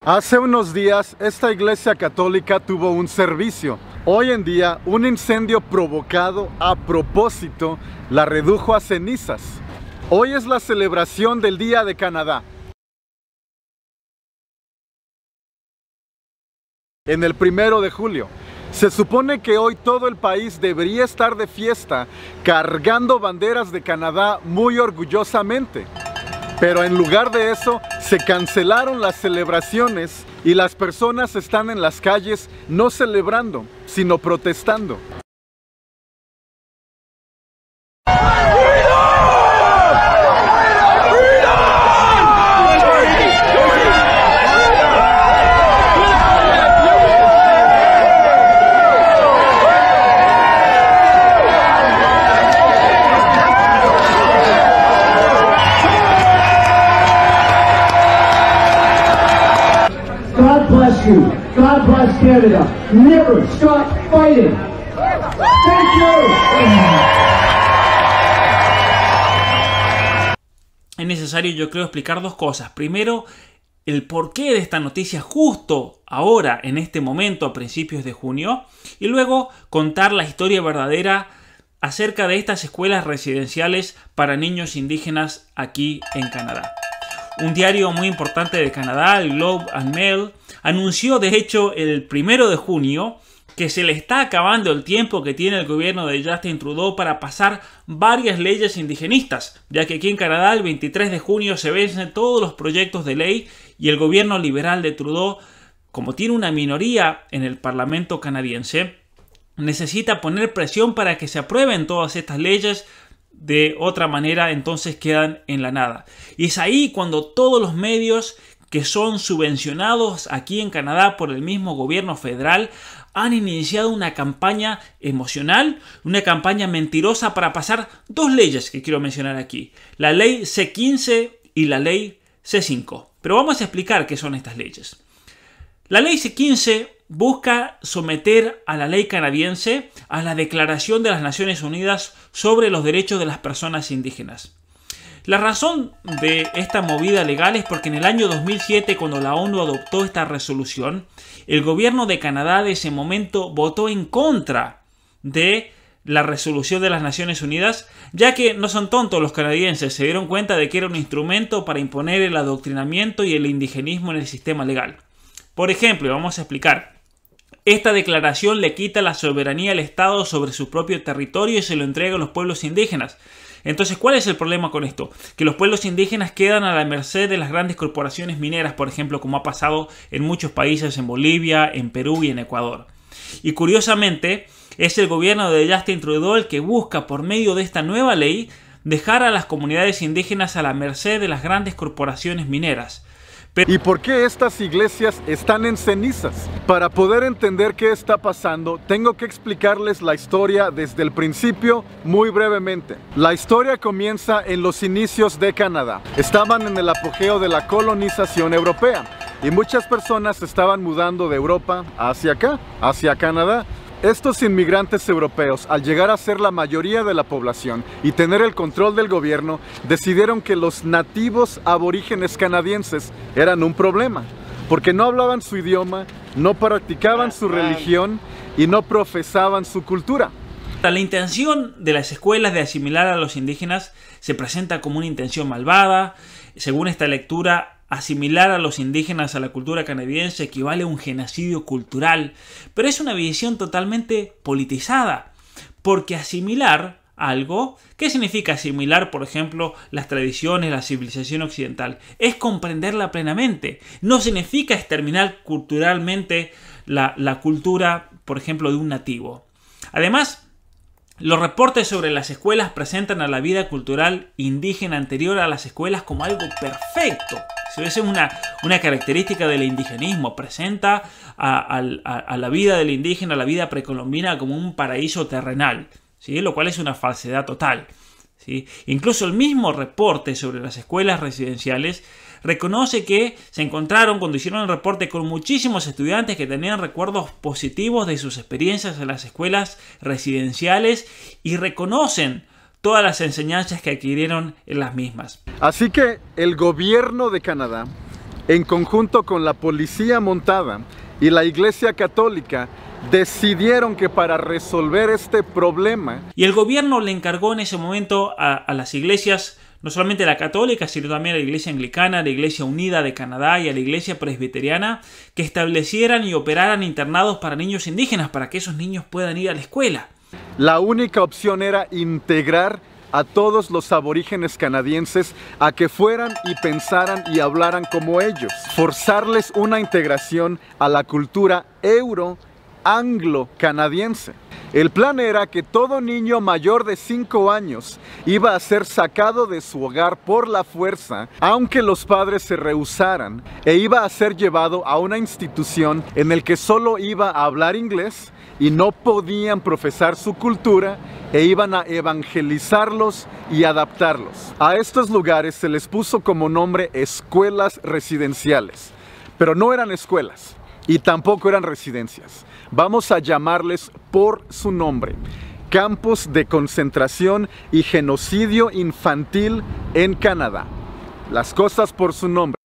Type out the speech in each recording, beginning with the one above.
Hace unos días, esta iglesia católica tuvo un servicio. Hoy en día, un incendio provocado a propósito la redujo a cenizas. Hoy es la celebración del Día de Canadá. En el 1 de julio. Se supone que hoy todo el país debería estar de fiesta, cargando banderas de Canadá muy orgullosamente. Pero en lugar de eso, se cancelaron las celebraciones y las personas están en las calles no celebrando, sino protestando. God bless you. God bless Canada. Never stop fighting. Thank you. Es necesario, yo creo, explicar dos cosas. Primero, el porqué de esta noticia justo ahora, en este momento, a principios de junio. Y luego, contar la historia verdadera acerca de estas escuelas residenciales para niños indígenas aquí en Canadá. Un diario muy importante de Canadá, el Globe and Mail, anunció de hecho el 1 de junio que se le está acabando el tiempo que tiene el gobierno de Justin Trudeau para pasar varias leyes indigenistas, ya que aquí en Canadá el 23 de junio se vencen todos los proyectos de ley y el gobierno liberal de Trudeau, como tiene una minoría en el Parlamento canadiense, necesita poner presión para que se aprueben todas estas leyes. De otra manera, entonces quedan en la nada. Y es ahí cuando todos los medios que son subvencionados aquí en Canadá por el mismo gobierno federal han iniciado una campaña emocional, una campaña mentirosa para pasar dos leyes que quiero mencionar aquí. La ley C-15 y la ley C-5. Pero vamos a explicar qué son estas leyes. La ley C-15 busca someter a la ley canadiense a la Declaración de las Naciones Unidas sobre los derechos de las personas indígenas. La razón de esta movida legal es porque en el año 2007, cuando la ONU adoptó esta resolución, el gobierno de Canadá de ese momento votó en contra de la resolución de las Naciones Unidas, ya que no son tontos los canadienses, se dieron cuenta de que era un instrumento para imponer el adoctrinamiento y el indigenismo en el sistema legal. Por ejemplo, vamos a explicar. Esta declaración le quita la soberanía al Estado sobre su propio territorio y se lo entrega a los pueblos indígenas. Entonces, ¿cuál es el problema con esto? Que los pueblos indígenas quedan a la merced de las grandes corporaciones mineras, por ejemplo, como ha pasado en muchos países, en Bolivia, en Perú y en Ecuador. Y curiosamente, es el gobierno de Justin Trudeau el que busca, por medio de esta nueva ley, dejar a las comunidades indígenas a la merced de las grandes corporaciones mineras. ¿Y por qué estas iglesias están en cenizas? Para poder entender qué está pasando, tengo que explicarles la historia desde el principio muy brevemente. La historia comienza en los inicios de Canadá. Estaban en el apogeo de la colonización europea y muchas personas se estaban mudando de Europa hacia acá, hacia Canadá. Estos inmigrantes europeos, al llegar a ser la mayoría de la población y tener el control del gobierno, decidieron que los nativos aborígenes canadienses eran un problema, porque no hablaban su idioma, no practicaban su religión y no profesaban su cultura. La intención de las escuelas de asimilar a los indígenas se presenta como una intención malvada. Según esta lectura, asimilar a los indígenas a la cultura canadiense equivale a un genocidio cultural, pero es una visión totalmente politizada, porque asimilar algo, ¿qué significa asimilar, por ejemplo, las tradiciones, la civilización occidental? Es comprenderla plenamente, no significa exterminar culturalmente la cultura, por ejemplo, de un nativo. Además, los reportes sobre las escuelas presentan a la vida cultural indígena anterior a las escuelas como algo perfecto. Esa es una característica del indigenismo. Presenta a la vida del indígena, a la vida precolombina, como un paraíso terrenal, ¿sí? Lo cual es una falsedad total, ¿sí? Incluso el mismo reporte sobre las escuelas residenciales reconoce que se encontraron, cuando hicieron el reporte, con muchísimos estudiantes que tenían recuerdos positivos de sus experiencias en las escuelas residenciales y reconocen todas las enseñanzas que adquirieron en las mismas. Así que el gobierno de Canadá en conjunto con la policía montada y la Iglesia Católica, decidieron que para resolver este problema... Y el gobierno le encargó en ese momento a las iglesias, no solamente la católica, sino también a la Iglesia Anglicana, a la Iglesia Unida de Canadá y a la Iglesia Presbiteriana, que establecieran y operaran internados para niños indígenas, para que esos niños puedan ir a la escuela. La única opción era integrar a todos los aborígenes canadienses a que fueran y pensaran y hablaran como ellos. Forzarles una integración a la cultura anglo-canadiense. El plan era que todo niño mayor de 5 años iba a ser sacado de su hogar por la fuerza, aunque los padres se rehusaran, e iba a ser llevado a una institución en la que solo iba a hablar inglés y no podían profesar su cultura, e iban a evangelizarlos y adaptarlos. A estos lugares se les puso como nombre escuelas residenciales, pero no eran escuelas y tampoco eran residencias. Vamos a llamarles por su nombre: campos de concentración y genocidio infantil en Canadá. Las cosas por su nombre.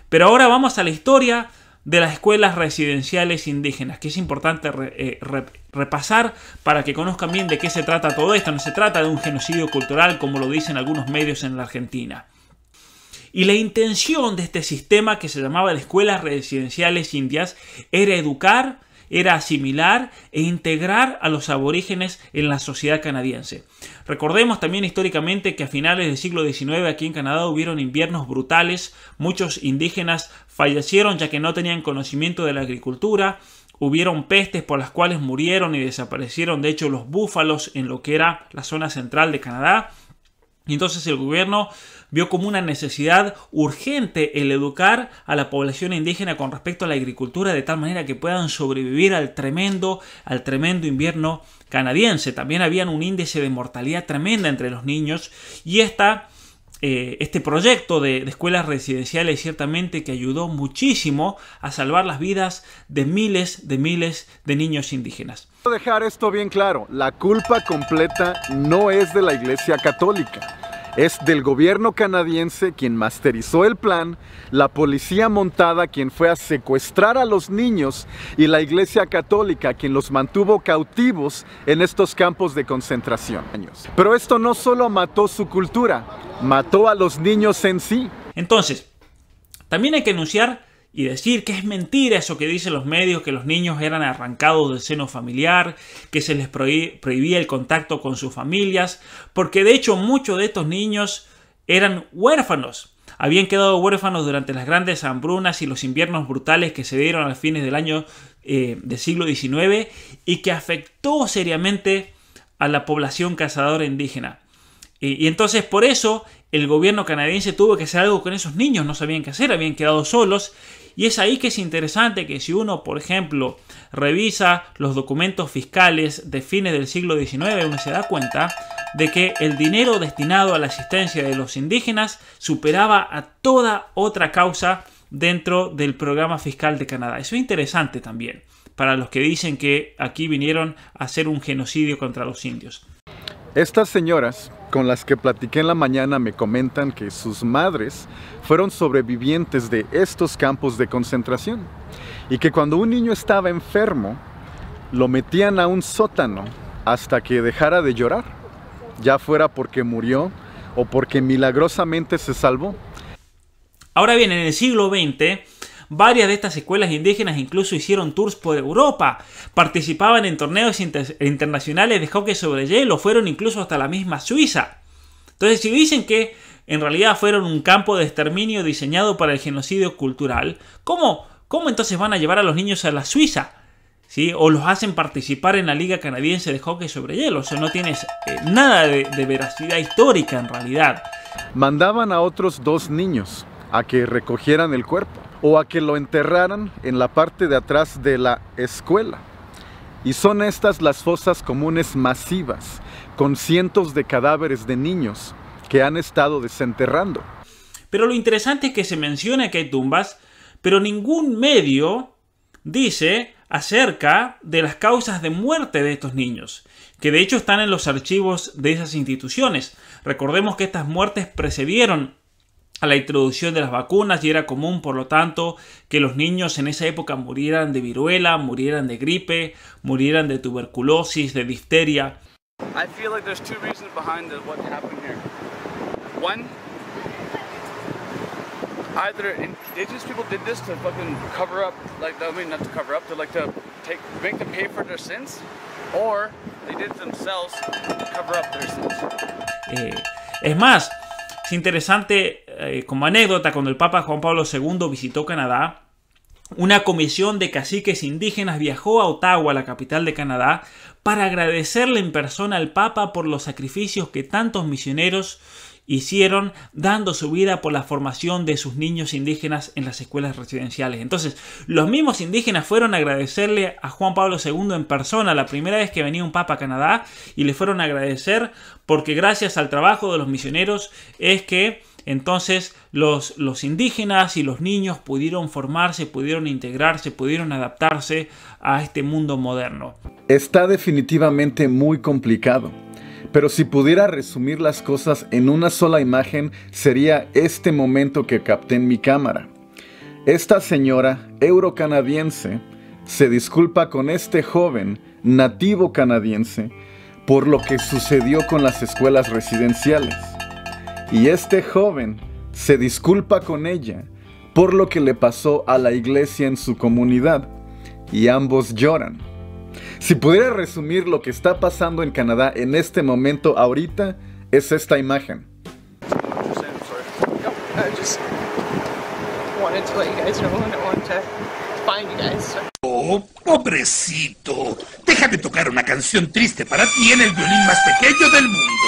Pero ahora vamos a la historia de las escuelas residenciales indígenas, que es importante repasar para que conozcan bien de qué se trata todo esto. No se trata de un genocidio cultural, como lo dicen algunos medios en la Argentina. Y la intención de este sistema, que se llamaba de escuelas residenciales indias, era educar, era asimilar e integrar a los aborígenes en la sociedad canadiense. Recordemos también históricamente que a finales del siglo XIX aquí en Canadá hubieron inviernos brutales, muchos indígenas fallecieron ya que no tenían conocimiento de la agricultura, hubieron pestes por las cuales murieron y desaparecieron de hecho los búfalos en lo que era la zona central de Canadá. Y entonces el gobierno vio como una necesidad urgente el educar a la población indígena con respecto a la agricultura, de tal manera que puedan sobrevivir al tremendo invierno canadiense. También había un índice de mortalidad tremenda entre los niños, y este proyecto de escuelas residenciales ciertamente que ayudó muchísimo a salvar las vidas de miles de niños indígenas. Quiero dejar esto bien claro: la culpa completa no es de la Iglesia Católica. Es del gobierno canadiense, quien masterizó el plan, la policía montada, quien fue a secuestrar a los niños, y la Iglesia Católica, quien los mantuvo cautivos en estos campos de concentración. Pero esto no solo mató su cultura, mató a los niños en sí. Entonces, también hay que anunciar y decir que es mentira eso que dicen los medios, que los niños eran arrancados del seno familiar, que se les prohibía el contacto con sus familias, porque de hecho muchos de estos niños eran huérfanos. Habían quedado huérfanos durante las grandes hambrunas y los inviernos brutales que se dieron a fines del año del siglo XIX, y que afectó seriamente a la población cazadora indígena. Y entonces por eso el gobierno canadiense tuvo que hacer algo con esos niños. No sabían qué hacer, habían quedado solos. Y es ahí que es interesante que si uno, por ejemplo, revisa los documentos fiscales de fines del siglo XIX, uno se da cuenta de que el dinero destinado a la asistencia de los indígenas superaba a toda otra causa dentro del programa fiscal de Canadá. Eso es interesante también para los que dicen que aquí vinieron a hacer un genocidio contra los indios. Estas señoras con las que platiqué en la mañana me comentan que sus madres fueron sobrevivientes de estos campos de concentración, y que cuando un niño estaba enfermo lo metían a un sótano hasta que dejara de llorar, ya fuera porque murió o porque milagrosamente se salvó. Ahora bien, en el siglo XX, varias de estas escuelas indígenas incluso hicieron tours por Europa, participaban en torneos internacionales de hockey sobre hielo, fueron incluso hasta la misma Suiza. Entonces, si dicen que en realidad fueron un campo de exterminio diseñado para el genocidio cultural, ¿cómo entonces van a llevar a los niños a la Suiza? ¿Sí? O los hacen participar en la Liga Canadiense de Hockey sobre Hielo. O sea, no tienes nada de veracidad histórica en realidad. Mandaban a otros 2 niños a que recogieran el cuerpo, o a que lo enterraran en la parte de atrás de la escuela. Y son estas las fosas comunes masivas, con cientos de cadáveres de niños que han estado desenterrando. Pero lo interesante es que se menciona que hay tumbas, pero ningún medio dice acerca de las causas de muerte de estos niños, que de hecho están en los archivos de esas instituciones. Recordemos que estas muertes precedieron a la introducción de las vacunas y era común, por lo tanto, que los niños en esa época murieran de viruela, murieran de gripe, murieran de tuberculosis, de difteria. I feel like there's two reasons behind what happened here. One, either indigenous people did this to fucking cover up, like, I mean, not to cover up, to like to make them pay for their sins, or they did it themselves to cover up their sins. Es más, es interesante, como anécdota, cuando el Papa Juan Pablo II visitó Canadá, una comisión de caciques indígenas viajó a Ottawa, la capital de Canadá, para agradecerle en persona al Papa por los sacrificios que tantos misioneros hicieron dando su vida por la formación de sus niños indígenas en las escuelas residenciales. Entonces, los mismos indígenas fueron a agradecerle a Juan Pablo II en persona la primera vez que venía un papa a Canadá, y le fueron a agradecer porque gracias al trabajo de los misioneros es que entonces los indígenas y los niños pudieron formarse, pudieron integrarse, pudieron adaptarse a este mundo moderno. Está definitivamente muy complicado. Pero si pudiera resumir las cosas en una sola imagen, sería este momento que capté en mi cámara. Esta señora eurocanadiense se disculpa con este joven nativo canadiense por lo que sucedió con las escuelas residenciales. Y este joven se disculpa con ella por lo que le pasó a la iglesia en su comunidad. Y ambos lloran. Si pudiera resumir lo que está pasando en Canadá en este momento ahorita, es esta imagen. Oh, pobrecito. Déjame tocar una canción triste para ti en el violín más pequeño del mundo.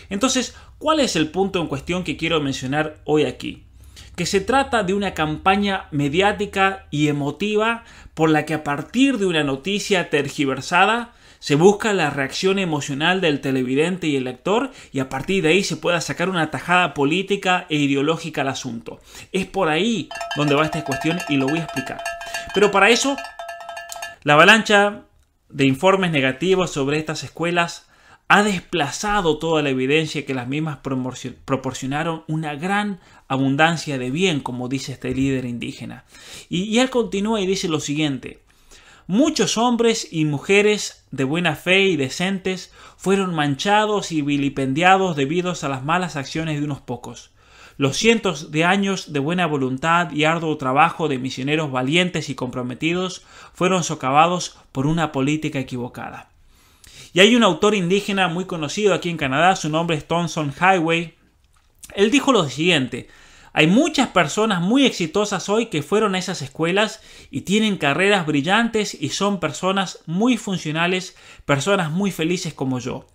Entonces, ¿cuál es el punto en cuestión que quiero mencionar hoy aquí? Que se trata de una campaña mediática y emotiva por la que a partir de una noticia tergiversada se busca la reacción emocional del televidente y el lector, y a partir de ahí se pueda sacar una tajada política e ideológica al asunto. Es por ahí donde va esta cuestión y lo voy a explicar. Pero para eso, la avalancha de informes negativos sobre estas escuelas ha desplazado toda la evidencia que las mismas proporcionaron una gran abundancia de bien, como dice este líder indígena. Y él continúa y dice lo siguiente: muchos hombres y mujeres de buena fe y decentes fueron manchados y vilipendiados debido a las malas acciones de unos pocos. Los cientos de años de buena voluntad y arduo trabajo de misioneros valientes y comprometidos fueron socavados por una política equivocada. Y hay un autor indígena muy conocido aquí en Canadá, su nombre es Thomson Highway. Él dijo lo siguiente: hay muchas personas muy exitosas hoy que fueron a esas escuelas y tienen carreras brillantes y son personas muy funcionales, personas muy felices como yo.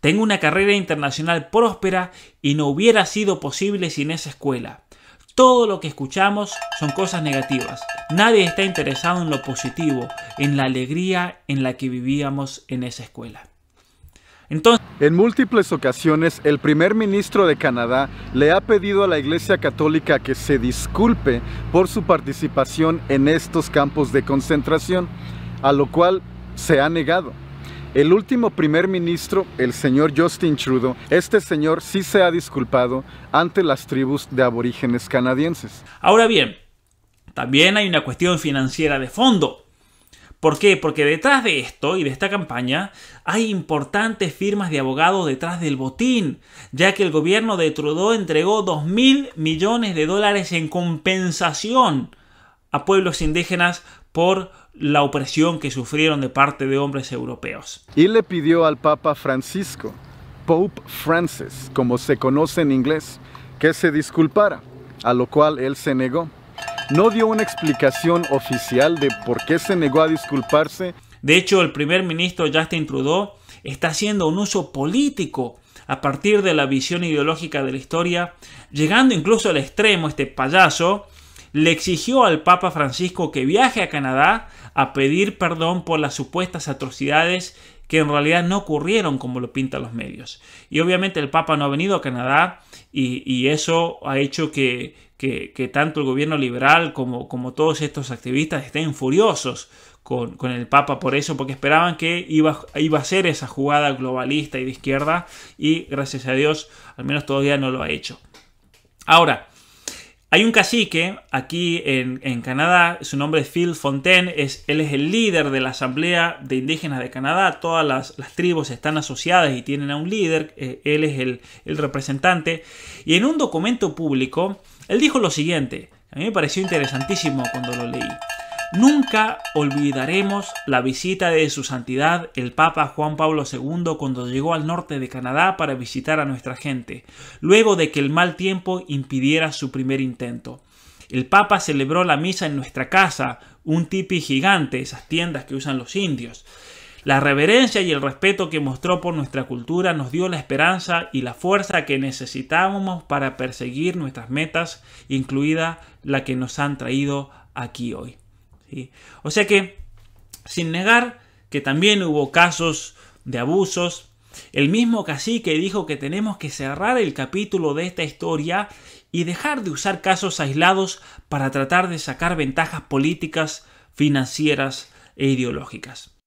Tengo una carrera internacional próspera y no hubiera sido posible sin esa escuela. Todo lo que escuchamos son cosas negativas. Nadie está interesado en lo positivo, en la alegría en la que vivíamos en esa escuela. Entonces, en múltiples ocasiones, el primer ministro de Canadá le ha pedido a la Iglesia Católica que se disculpe por su participación en estos campos de concentración, a lo cual se ha negado. El último primer ministro, el señor Justin Trudeau, este señor sí se ha disculpado ante las tribus de aborígenes canadienses. Ahora bien, también hay una cuestión financiera de fondo. ¿Por qué? Porque detrás de esto y de esta campaña hay importantes firmas de abogados detrás del botín, ya que el gobierno de Trudeau entregó $2.000 millones en compensación a pueblos indígenas por la opresión que sufrieron de parte de hombres europeos. Y le pidió al Papa Francisco, Pope Francis, como se conoce en inglés, que se disculpara, a lo cual él se negó. No dio una explicación oficial de por qué se negó a disculparse. De hecho, el primer ministro Justin Trudeau está haciendo un uso político a partir de la visión ideológica de la historia, llegando incluso al extremo. Este payaso le exigió al Papa Francisco que viaje a Canadá a pedir perdón por las supuestas atrocidades que en realidad no ocurrieron como lo pintan los medios. Y obviamente el Papa no ha venido a Canadá y eso ha hecho que tanto el gobierno liberal como todos estos activistas estén furiosos con el Papa por eso, porque esperaban que iba a ser esa jugada globalista y de izquierda, y gracias a Dios al menos todavía no lo ha hecho. Ahora, hay un cacique aquí en Canadá, su nombre es Phil Fontaine, él es el líder de la Asamblea de Indígenas de Canadá. Todas las tribus están asociadas y tienen a un líder, él es el representante, y en un documento público él dijo lo siguiente, a mí me pareció interesantísimo cuando lo leí: nunca olvidaremos la visita de su santidad el Papa Juan Pablo II cuando llegó al norte de Canadá para visitar a nuestra gente, luego de que el mal tiempo impidiera su primer intento. El Papa celebró la misa en nuestra casa, un tipi gigante, esas tiendas que usan los indios. La reverencia y el respeto que mostró por nuestra cultura nos dio la esperanza y la fuerza que necesitábamos para perseguir nuestras metas, incluida la que nos han traído aquí hoy. ¿Sí? O sea que, sin negar que también hubo casos de abusos, el mismo cacique dijo que tenemos que cerrar el capítulo de esta historia y dejar de usar casos aislados para tratar de sacar ventajas políticas, financieras e ideológicas.